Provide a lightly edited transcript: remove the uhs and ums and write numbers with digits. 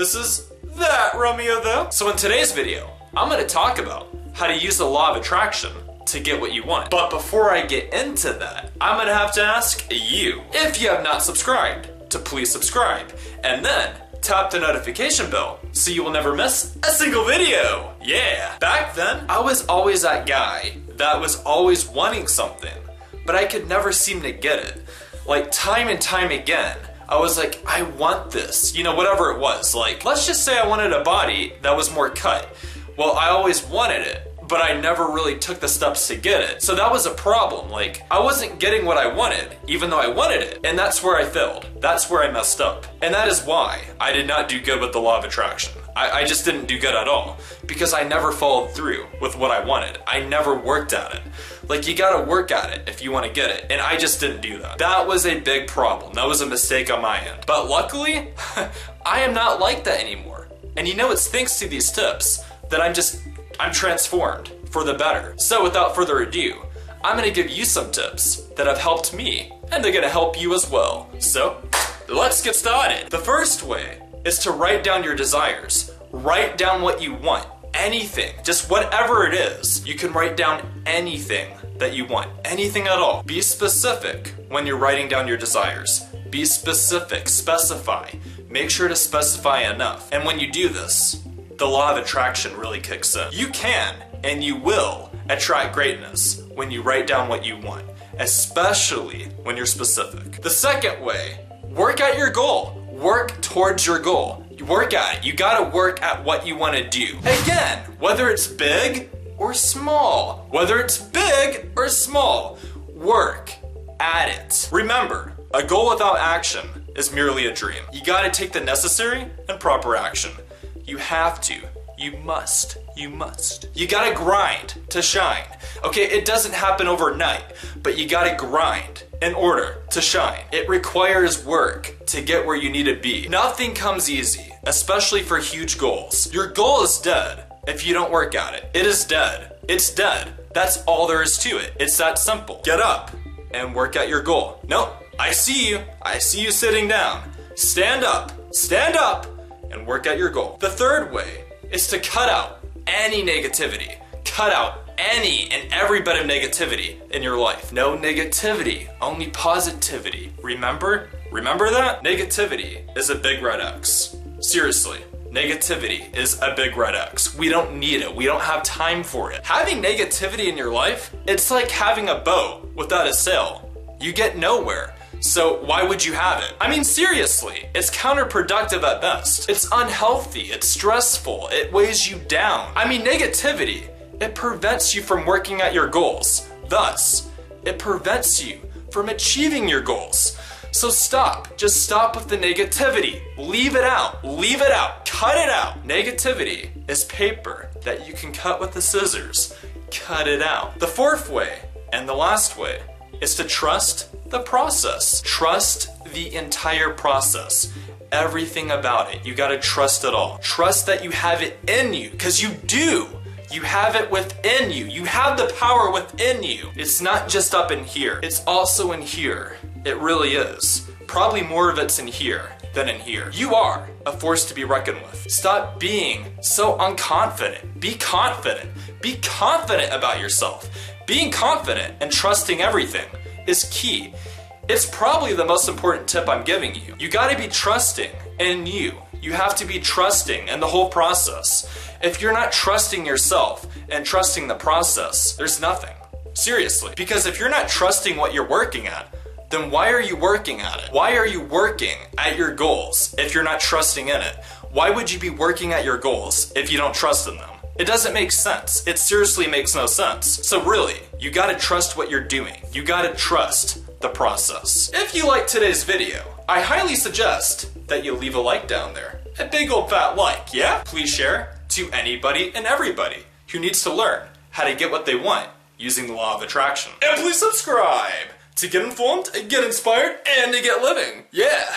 This is ThatRomeoTho. So in today's video, I'm going to talk about how to use the law of attraction to get what you want. But before I get into that, I'm going to have to ask you, if you have not subscribed, to please subscribe. And then tap the notification bell so you will never miss a single video. Yeah. Back then, I was always that guy that was always wanting something, but I could never seem to get it. Like time and time again, I was like, I want this, whatever it was. Like, let's just say I wanted a body that was more cut. Well, I always wanted it, but I never really took the steps to get it. So that was a problem. Like, I wasn't getting what I wanted, even though I wanted it. And that's where I failed. That's where I messed up. And that is why I did not do good with the law of attraction. I just didn't do good at all, because I never followed through with what I wanted. I never worked at it. Like, you gotta work at it if you want to get it, and I just didn't do that. That was a big problem. That was a mistake on my end. But luckily, I am not like that anymore. And it's thanks to these tips that I'm transformed for the better. So without further ado, I'm gonna give you some tips that have helped me, and they're gonna help you as well. So, let's get started. The first way is to write down your desires. Write down what you want. Anything, just whatever it is. You can write down anything that you want, anything at all. Be specific when you're writing down your desires. Be specific, specify. Make sure to specify enough. And when you do this, the law of attraction really kicks in. You can, and you will, attract greatness when you write down what you want, especially when you're specific. The second way, work at your goal. Work towards your goal. You work at it. You gotta work at what you wanna do. Again, whether it's big or small, work at it. Remember, a goal without action is merely a dream. You gotta take the necessary and proper action. You have to. You must. You gotta grind to shine. Okay, it doesn't happen overnight, but you gotta grind in order to shine. It requires work to get where you need to be. Nothing comes easy, especially for huge goals. Your goal is dead if you don't work at it. It is dead. It's dead. That's all there is to it. It's that simple. Get up and work at your goal. Nope, I see you. I see you sitting down. Stand up and work at your goal. The third way is to cut out any negativity. Cut out any and every bit of negativity in your life. No negativity, only positivity. Remember that? Negativity is a big red X. Seriously, negativity is a big red X. We don't need it. We don't have time for it. Having negativity in your life, it's like having a boat without a sail. You get nowhere. So why would you have it? I mean, seriously, it's counterproductive at best. It's unhealthy, it's stressful, it weighs you down. I mean, negativity, it prevents you from working at your goals. Thus, it prevents you from achieving your goals. So stop, just stop with the negativity. Leave it out, cut it out. Negativity is paper that you can cut with the scissors. Cut it out. The fourth way, and the last way, is to trust the process. Trust the entire process. Everything about it. You gotta trust it all. Trust that you have it in you, because you do. You have it within you. You have the power within you. It's not just up in here. It's also in here. It really is. Probably more of it's in here than in here. You are a force to be reckoned with. Stop being so unconfident. Be confident. Be confident about yourself. Being confident and trusting everything is key. It's probably the most important tip I'm giving you. You gotta be trusting in you. You have to be trusting in the whole process. If you're not trusting yourself and trusting the process, there's nothing. Seriously. Because if you're not trusting what you're working at, then why are you working at it? Why are you working at your goals if you're not trusting in it? Why would you be working at your goals if you don't trust in them? It doesn't make sense. It seriously makes no sense. So really, you gotta trust what you're doing. You gotta trust the process. If you liked today's video, I highly suggest that you leave a like down there. A big old fat like, yeah? Please share to anybody and everybody who needs to learn how to get what they want using the law of attraction. And please subscribe to get informed, get inspired, and to get living. Yeah.